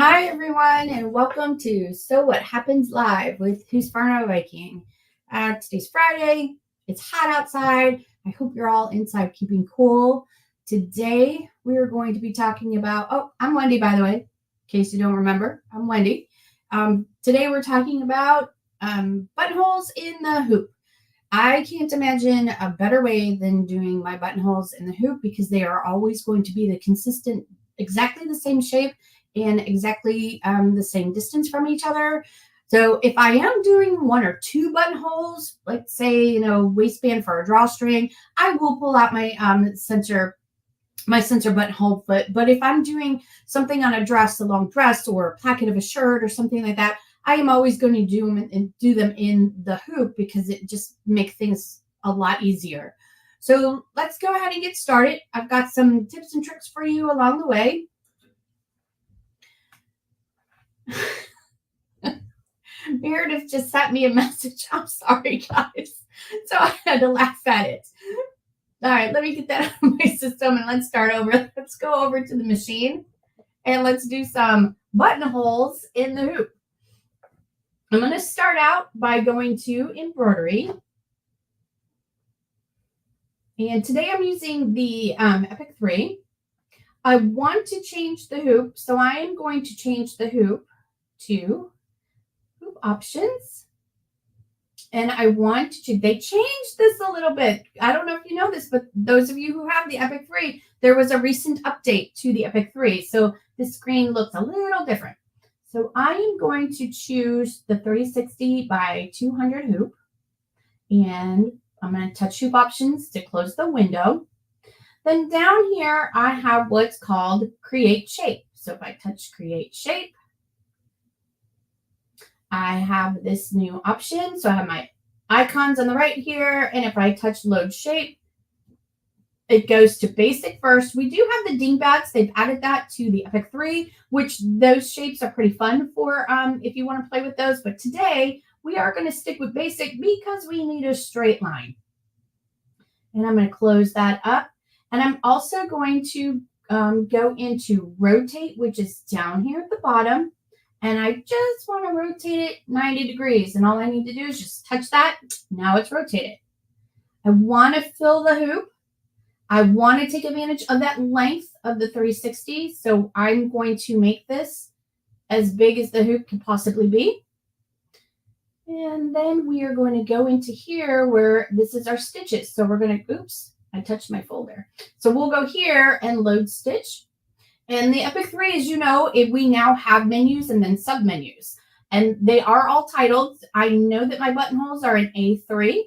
Hi, everyone, and welcome to So What Happens Live with Husqvarna Viking. Today's Friday. It's hot outside. I hope you're all inside keeping cool. Today, we are going to be talking about, I'm Wendi, by the way, in case you don't remember. I'm Wendi. Today, we're talking about buttonholes in the hoop. I can't imagine a better way than doing my buttonholes in the hoop because they are always going to be the consistent, exactly the same shape and exactly the same distance from each other. So if I am doing one or two buttonholes, like say, waistband for a drawstring, I will pull out my center buttonhole foot. But if I'm doing something on a dress, a long dress or a pocket of a shirt or something like that, I am always going to do them in the hoop because it just makes things a lot easier. So let's go ahead and get started. I've got some tips and tricks for you along the way. Meredith just sent me a message. I'm sorry, guys. So I had to laugh at it. All right, let me get that out of my system and let's start over. Let's go over to the machine and let's do some buttonholes in the hoop. I'm going to start out by going to embroidery. And today I'm using the Epic 3. I want to change the hoop, so I am going to change the hoop to hoop options. And I want to, they changed this a little bit. I don't know if you know this, but those of you who have the Epic 3, there was a recent update to the Epic 3. So the screen looks a little different. So I am going to choose the 3060 by 200 hoop. And I'm going to touch hoop options to close the window. Then down here, I have what's called create shape. So if I touch create shape, I have this new option. So I have my icons on the right here. And if I touch load shape, it goes to basic first. We do have the dingbats. They've added that to the Epic 3, which those shapes are pretty fun for if you want to play with those. But today we are going to stick with basic because we need a straight line. And I'm going to close that up. And I'm also going to go into rotate, which is down here at the bottom. And I just want to rotate it 90 degrees. And all I need to do is just touch that. Now it's rotated. I want to fill the hoop. I want to take advantage of that length of the 360. So I'm going to make this as big as the hoop can possibly be. And then we are going to go into here where this is our stitches. So we're going to, oops, I touched my folder. So we'll go here and load stitch. And the Epic 3, as you know, we now have menus and then submenus. And they are all titled. I know that my buttonholes are in A3.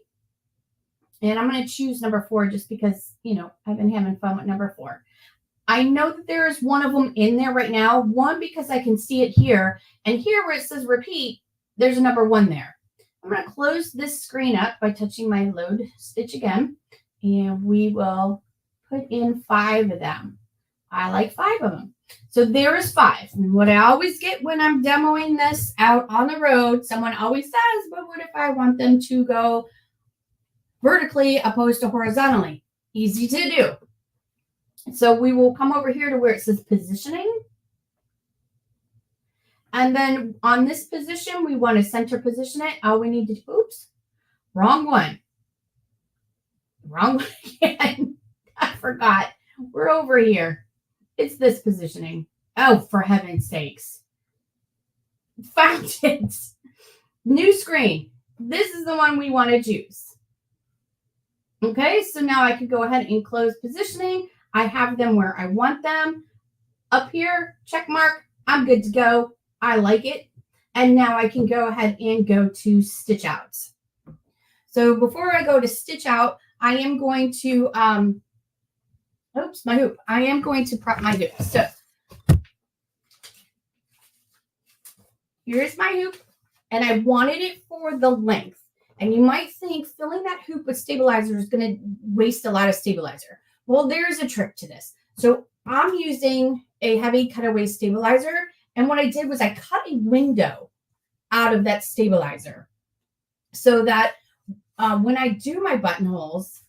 And I'm going to choose number 4 just because, I've been having fun with number 4. I know that there is one of them in there right now. One, because I can see it here. And here where it says repeat, there's a number 1 there. I'm going to close this screen up by touching my load stitch again. And we will put in 5 of them. I like 5 of them. So there is 5. And what I always get when I'm demoing this out on the road, someone always says, but what if I want them to go vertically opposed to horizontally? Easy to do. So we will come over here to where it says positioning. And then on this position, we want to center position it. All we need to do, oops, wrong one. Wrong one again. I forgot. We're over here. It's this positioning. Oh, for heaven's sakes. Found it. New screen. This is the one we want to choose. Okay, so now I can go ahead and close positioning. I have them where I want them. Up here, check mark. I'm good to go. I like it. And now I can go ahead and go to stitch outs. So before I go to stitch out, I am going to, oops, my hoop. I am going to prep my hoop. So here's my hoop. And I wanted it for the length. And you might think filling that hoop with stabilizer is going to waste a lot of stabilizer. Well, there's a trick to this. So I'm using a heavy cutaway stabilizer. And what I did was I cut a window out of that stabilizer so that when I do my buttonholes,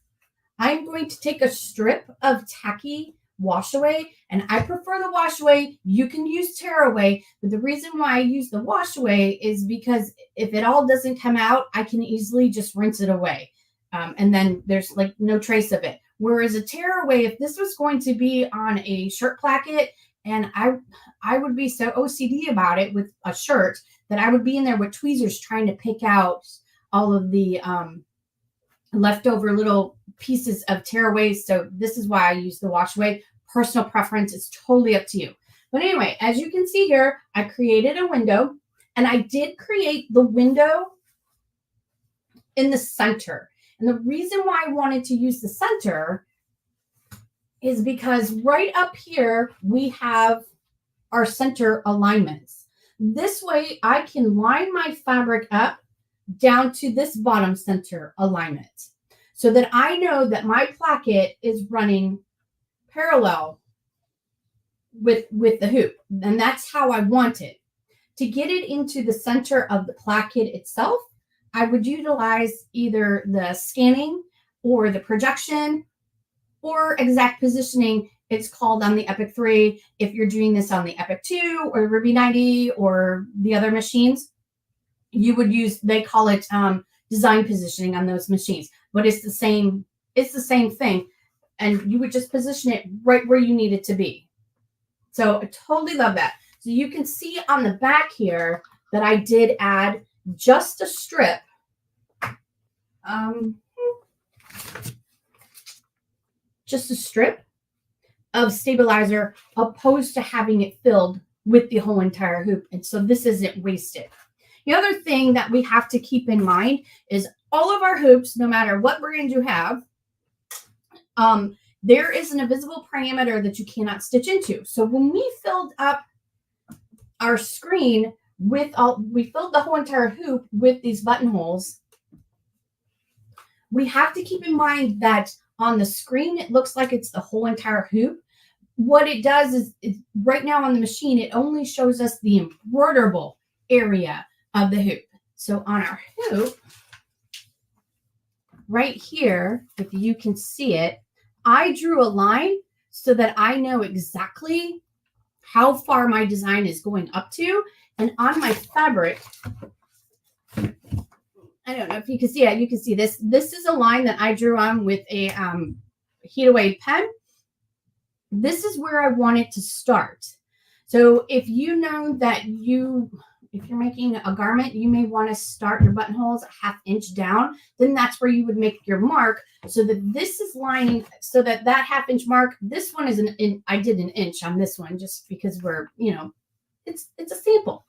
I'm going to take a strip of tacky wash away, and I prefer the wash away. You can use tear away, but the reason why I use the wash away is because if it all doesn't come out, I can easily just rinse it away. And then there's like no trace of it. Whereas a tear away, if this was going to be on a shirt placket, and I would be so OCD about it with a shirt that I would be in there with tweezers trying to pick out all of the leftover little pieces of tear away. So this is why I use the wash away. Personal preference is totally up to you. But anyway, as you can see here, I created a window, and I did create the window in the center. And the reason why I wanted to use the center is because right up here, we have our center alignments. This way I can line my fabric up down to this bottom center alignment so that I know that my placket is running parallel with the hoop. And that's how I want it. To get it into the center of the placket itself, I would utilize either the scanning or the projection or exact positioning. It's called on the Epic 3. If you're doing this on the Epic 2 or Ruby 90 or the other machines, you would use, they call it design positioning on those machines, but it's the same thing. And you would just position it right where you need it to be. So I totally love that. So you can see on the back here that I did add just a strip. Just a strip of stabilizer opposed to having it filled with the whole entire hoop. And so this isn't wasted. The other thing that we have to keep in mind is all of our hoops, no matter what brand you have, there is an invisible parameter that you cannot stitch into. So when we filled up our screen we filled the whole entire hoop with these buttonholes, we have to keep in mind that on the screen, it looks like it's the whole entire hoop. What it does is right now on the machine, it only shows us the embroiderable area of the hoop. So on our hoop, right here, if you can see it, I drew a line so that I know exactly how far my design is going up to. And on my fabric, I don't know if you can see it. You can see this. This is a line that I drew on with a heat away pen. This is where I want it to start. So if you know that if you're making a garment, you may want to start your buttonholes a ½ inch down, then that's where you would make your mark so that this is lining, so that that ½ inch mark, this one is I did an inch on this one just because we're, it's a sample.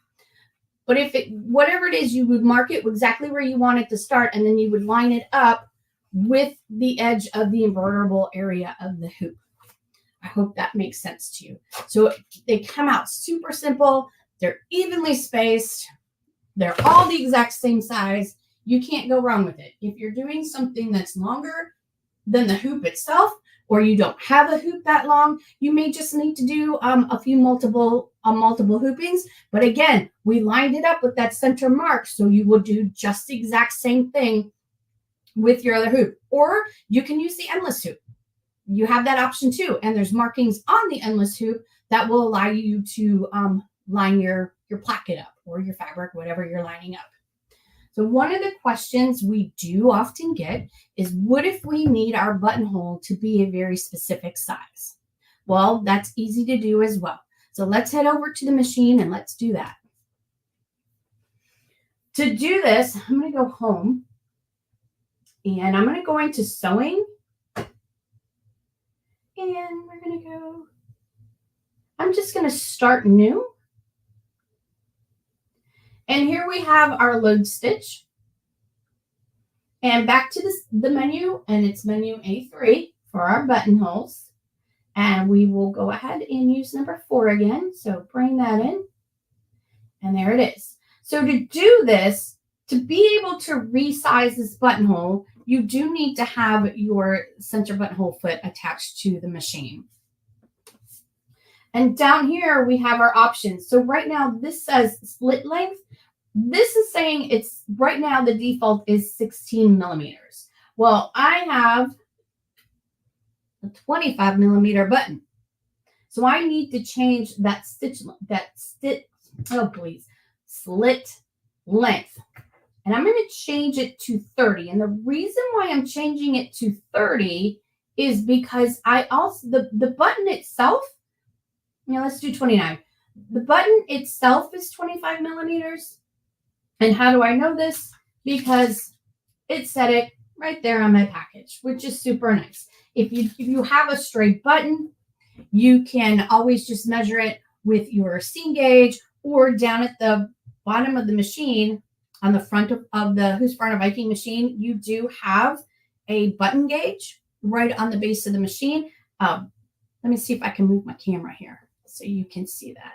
But if whatever it is, you would mark it exactly where you want it to start, and then you would line it up with the edge of the embroiderable area of the hoop. I hope that makes sense to you. So they come out super simple. They're evenly spaced. They're all the exact same size. You can't go wrong with it. If you're doing something that's longer than the hoop itself, or you don't have a hoop that long, you may just need to do a few multiple hoopings. But again, we lined it up with that center mark, so you will do just the exact same thing with your other hoop. Or you can use the endless hoop. You have that option too. And there's markings on the endless hoop that will allow you to line your placket up or your fabric, whatever you're lining up. So one of the questions we do often get is, what if we need our buttonhole to be a very specific size? Well, that's easy to do as well. So let's head over to the machine and let's do that. To do this, I'm going to go home and I'm going to go into sewing. And we're going to go, I'm just going to start new. And here we have our load stitch. And back to the menu, and it's menu A3 for our buttonholes. And we will go ahead and use number 4 again. So bring that in. And there it is. So to do this, to be able to resize this buttonhole, you do need to have your center buttonhole foot attached to the machine. And down here, we have our options. So right now, this says split length. This is saying it's right now the default is 16 millimeters. Well, I have a 25 millimeter button. So I need to change that slit length. And I'm going to change it to 30. And the reason why I'm changing it to 30 is because I also, the button itself, let's do 29. The button itself is 25 millimeters. And how do I know this? Because it said it right there on my package, which is super nice. If you have a straight button, you can always just measure it with your seam gauge, or down at the bottom of the machine on the front of the Husqvarna Viking machine, you do have a button gauge right on the base of the machine. Let me see if I can move my camera here so you can see that.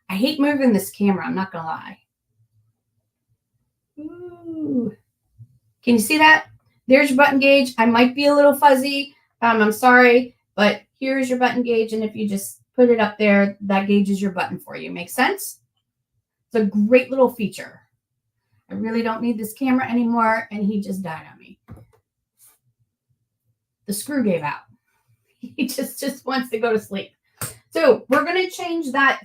I hate moving this camera, I'm not gonna lie. Ooh. Can you see that? There's your button gauge. I might be a little fuzzy. I'm sorry, but here's your button gauge. And if you just put it up there, that gauges your button for you. Make sense? It's a great little feature. I really don't need this camera anymore. And he just died on me. The screw gave out. He just wants to go to sleep. So we're going to change that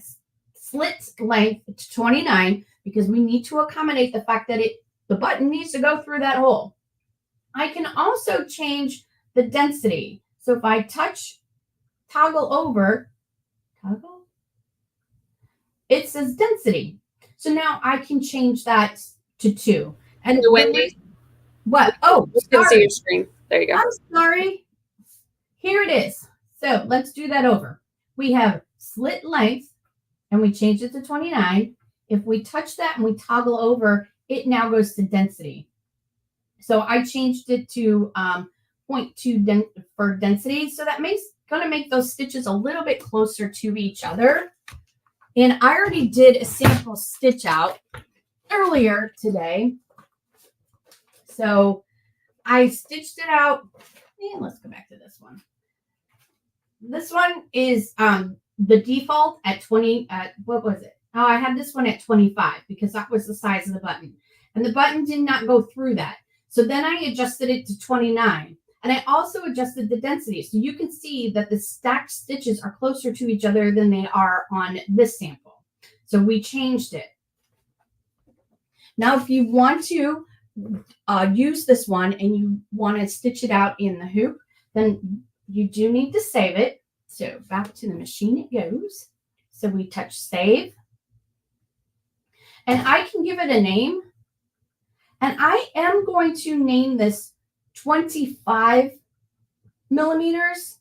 slit length to 29 because we need to accommodate the fact that the button needs to go through that hole. I can also change the density. So if I toggle over, it says density. So now I can change that to 2. And the Wendi. What? Oh, you can see your screen. There you go. I'm sorry. Here it is. So let's do that over. We have slit length, and we change it to 29. If we touch that and we toggle over, it now goes to density. So I changed it to 0.2 for density. So that going to make those stitches a little bit closer to each other. And I already did a sample stitch out earlier today. So I stitched it out. And let's go back to this one. This one is the default at 20. What was it? Oh, I had this one at 25 because that was the size of the button. And the button did not go through that. So then I adjusted it to 29. And I also adjusted the density. So you can see that the stacked stitches are closer to each other than they are on this sample. So we changed it. Now, if you want to use this one and you want to stitch it out in the hoop, then you do need to save it. So back to the machine it goes. So we touch save. And I can give it a name. And I am going to name this 25 millimeters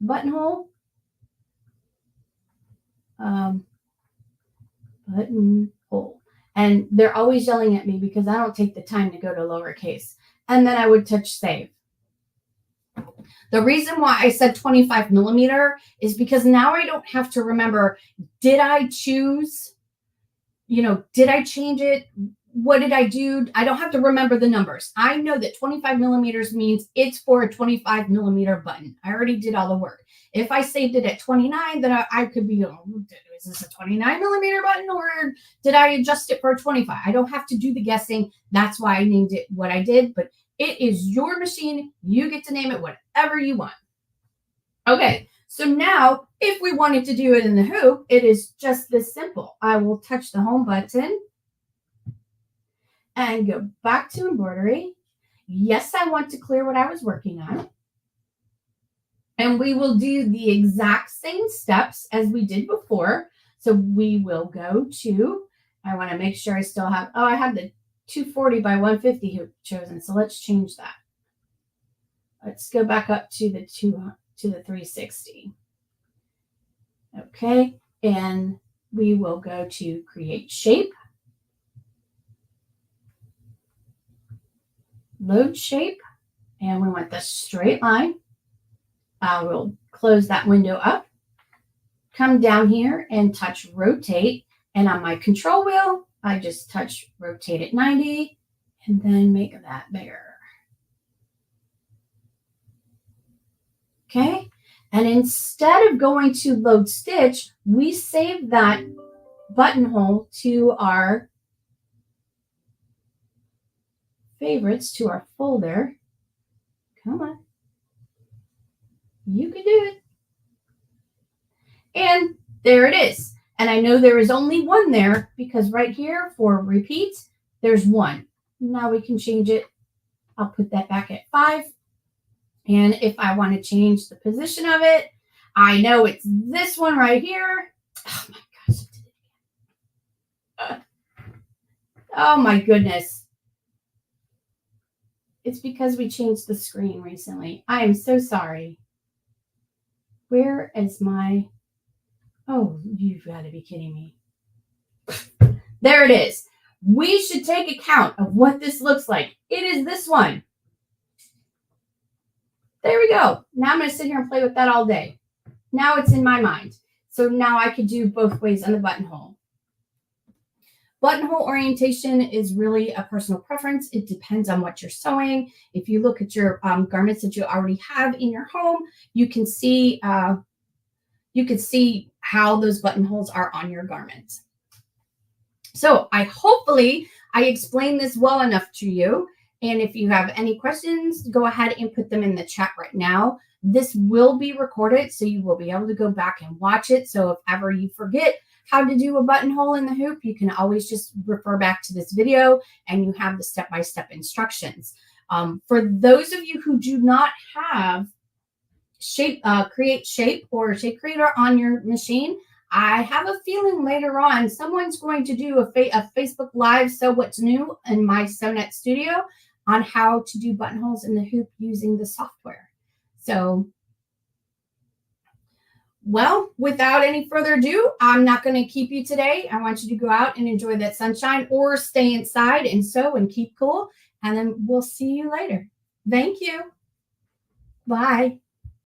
buttonhole. Buttonhole. And they're always yelling at me because I don't take the time to go to lowercase. And then I would touch save. The reason why I said 25 millimeter is because now I don't have to remember, did I choose, did I change it? What did I do? I don't have to remember the numbers. I know that 25 millimeters means it's for a 25 millimeter button. I already did all the work. If I saved it at 29, then I could be, is this a 29 millimeter button or did I adjust it for a 25? I don't have to do the guessing. That's why I named it what I did, but it is your machine. You get to name it whatever you want. Okay, so now if we wanted to do it in the hoop, it is just this simple. I will touch the home button and go back to embroidery. Yes, I want to clear what I was working on. And we will do the exact same steps as we did before. So we will go to, I want to make sure I still have, I have the 240 by 150 hoop chosen. So let's change that. Let's go back up to the 360. Okay. And we will go to create shape. Load shape, and we want the straight line. We'll close that window up, come down here and touch rotate, and on my control wheel I just touch rotate at 90 and then make that bigger. Okay, and instead of going to load stitch, we save that buttonhole to our favorites, to our folder. Come on. You can do it. And there it is. And I know there is only one there because right here for repeat, there's one. Now we can change it. I'll put that back at 5. And if I want to change the position of it, I know it's this one right here. Oh my gosh. Oh my goodness. It's because we changed the screen recently. I am so sorry. Where is my... Oh, you've got to be kidding me. There it is. We should take account of what this looks like. It is this one. There we go. Now I'm going to sit here and play with that all day. Now it's in my mind. So now I could do both ways on the buttonhole. Buttonhole orientation is really a personal preference. It depends on what you're sewing. If you look at your garments that you already have in your home, you can see how those buttonholes are on your garments. So hopefully I explained this well enough to you. And if you have any questions, go ahead and put them in the chat right now. This will be recorded, so you will be able to go back and watch it. So if ever you forget how to do a buttonhole in the hoop, you can always just refer back to this video and you have the step-by-step instructions. For those of you who do not have Create Shape or Shape Creator on your machine, I have a feeling later on someone's going to do a Facebook Live Sew What's New in my SewNet studio on how to do buttonholes in the hoop using the software. So, well, without any further ado, I'm not going to keep you today. I want you to go out and enjoy that sunshine or stay inside and sew and keep cool. And then we'll see you later. Thank you. Bye.